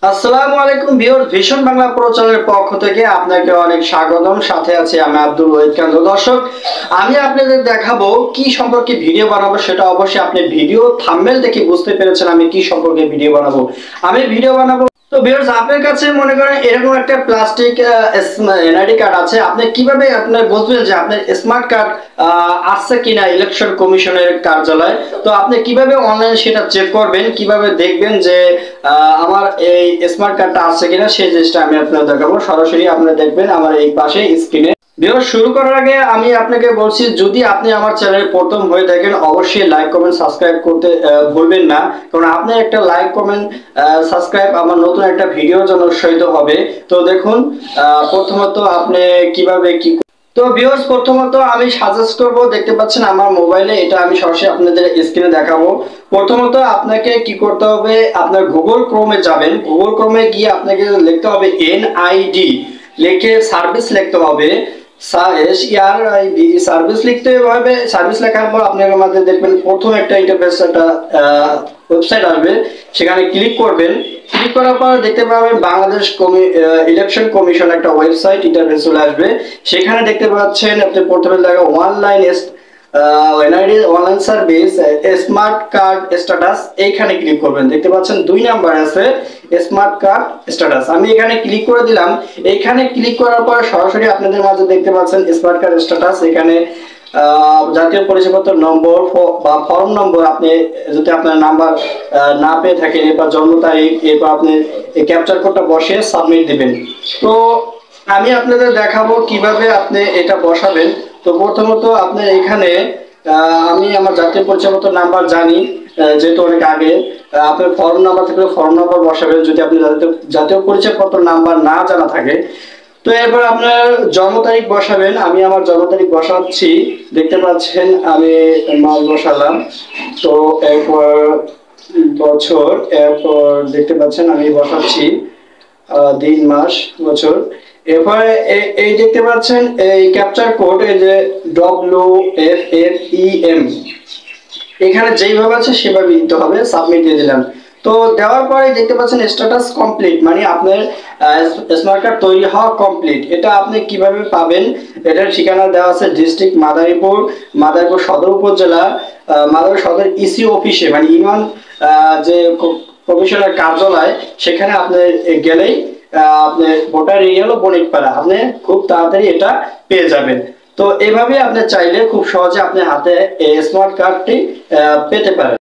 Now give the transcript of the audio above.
আসসালামু আলাইকুম viewers, vision Bangla প্রচারের পক্ষ থেকে আপনাকে অনেক স্বাগতম। সাথে আছে আমি আব্দুল ওয়াহিদ খান। দর্শক, আমি আপনাদের দেখাবো কি সম্পর্কে ভিডিও বানাবো, সেটা অবশ্যই আপনি ভিডিও থাম্বনেল দেখে বুঝতে পেরেছেন আমি কি সম্পর্কে ভিডিও বানাবো। আমি ভিডিও বানাবো, তো ভিউয়ার্স আপনার কাছে মনে করেন এরকম একটা প্লাস্টিক এনআইডি কার্ড আছে, আপনি কিভাবে আপনি বুঝবেন যে আপনার স্মার্ট কার্ড আসছে কিনা ইলেকশন কমিশনের কার্যালয়। তো আপনি কিভাবে অনলাইনে সেটা চেক করবেন, কিভাবে দেখবেন যে আমার এই স্মার্ট কার্ডটা আসছে কিনা, সেই জিনিসটা আমি আপনাদের দেখাবো। সরাসরি আপনারা দেখবেন আমার এই পাশে স্ক্রিনে। ভিডিও শুরু করার আগে আমি আপনাকে বলছি, যদি আপনি আমার চ্যানেলে প্রথম হয়ে থাকেন অবশ্যই লাইক কমেন্ট সাবস্ক্রাইব করতে ভুলবেন না, কারণ আপনি একটা লাইক কমেন্ট সাবস্ক্রাইব আমার নতুন একটা ভিডিওর জন্য উৎসাহিত হবে। তো দেখুন, প্রথমত আপনি কিভাবে কি, তো ভিউয়ার্স প্রথমত আমি সাজেস্ট করব, দেখতে পাচ্ছেন আমার মোবাইলে, এটা আমি সরাসরি আপনাদের স্ক্রিনে দেখাবো। প্রথমত আপনাকে কি করতে হবে, আপনার গুগল ক্রোমে যাবেন। গুগল ক্রোমে গিয়ে আপনাকে লিখতে হবে এনআইডি, লিখে সার্ভিস লিখতে হবে। সার্ভিস লিখতে হবে। সার্ভিস লেখার পর আপনার মাঝে দেখবেন প্রথম একটা ইন্টারফেস, একটা ওয়েবসাইট আসবে, সেখানে ক্লিক করবেন। ক্লিক করার পর দেখতে পাবেন বাংলাদেশ ইলেকশন কমিশন একটা ওয়েবসাইট ইন্টারফেস চলে আসবে। সেখানে দেখতে পাচ্ছেন আপনি প্রথমে দেখা online NID online service smart card status, এইখানে ক্লিক করবেন। দেখতে পাচ্ছেন 2 নাম্বার আছে স্মার্ট কার্ড স্ট্যাটাস, আমি এখানে ক্লিক করে দিলাম। এইখানে ক্লিক করার পর সরাসরি আপনাদের মাঝে দেখতে পাচ্ছেন স্মার্ট কার্ড স্ট্যাটাস। এখানে জাতীয় পরিচয়পত্র নম্বর বা ফর্ম নম্বর, আপনি যদি আপনার নাম্বার না পেয়ে থাকেন, এরপর জন্ম তারিখ, এরপর আপনি এই ক্যাপচার কোডটা বসিয়ে সাবমিট দিবেন। তো আমি আপনাদের দেখাবো কিভাবে আপনি এটা বসাবেন। তো প্রথমত আপনি এখানে আমি আমার জাতীয় পরিচয়পত্র নাম্বার জানি, যেহেতু অনেক আগে। আপনার ফর্ম নাম্বার থাকলে ফর্ম নাম্বার বসাবেন, যদি আপনি জাতীয় পরিচয়পত্র নাম্বার না জানা থাকে। তো এরপর আপনার জন্ম তারিখ বসাবেন। আমি আমার জন্ম তারিখ বসাচ্ছি, দেখতে পাচ্ছেন আমি মাস বসালাম। তো এরপর বছর, এরপর দেখতে পাচ্ছেন আমি বসাচ্ছি দিন মাস বছর। এরপরে এই দেখতে পাচ্ছেন এই ক্যাপচার কোড, এই যে WFFEM, এখানে যেইভাবে আছে সেভাবে দিতে হবে। সাবমিট দিয়ে দিলাম। তো দেওয়ার পরে দেখতে পাচ্ছেন স্ট্যাটাস কমপ্লিট, মানে আপনার স্মার্ট কার্ড তৈরি হওয়া কমপ্লিট। এটা আপনি কিভাবে পাবেন, এটার ঠিকানা দেওয়া আছে ডিস্ট্রিক্ট মাদারীপুর, মাদারীপুর সদর উপজেলা, মাদারীপুর সদর ইসি অফিসে, মানে ইউনিয়ন যে কমিশনের কার্যালয়, সেখানে আপনি গেলেই আপনি ভোটার এরিয়া হলো বণিকপাড়া, আপনি খুব তাড়াতাড়ি এটা পেয়ে যাবেন। তো এভাবে আপনি চাইলে খুব সহজে আপনি হাতে স্মার্ট কার্ডটি পেতে পারেন।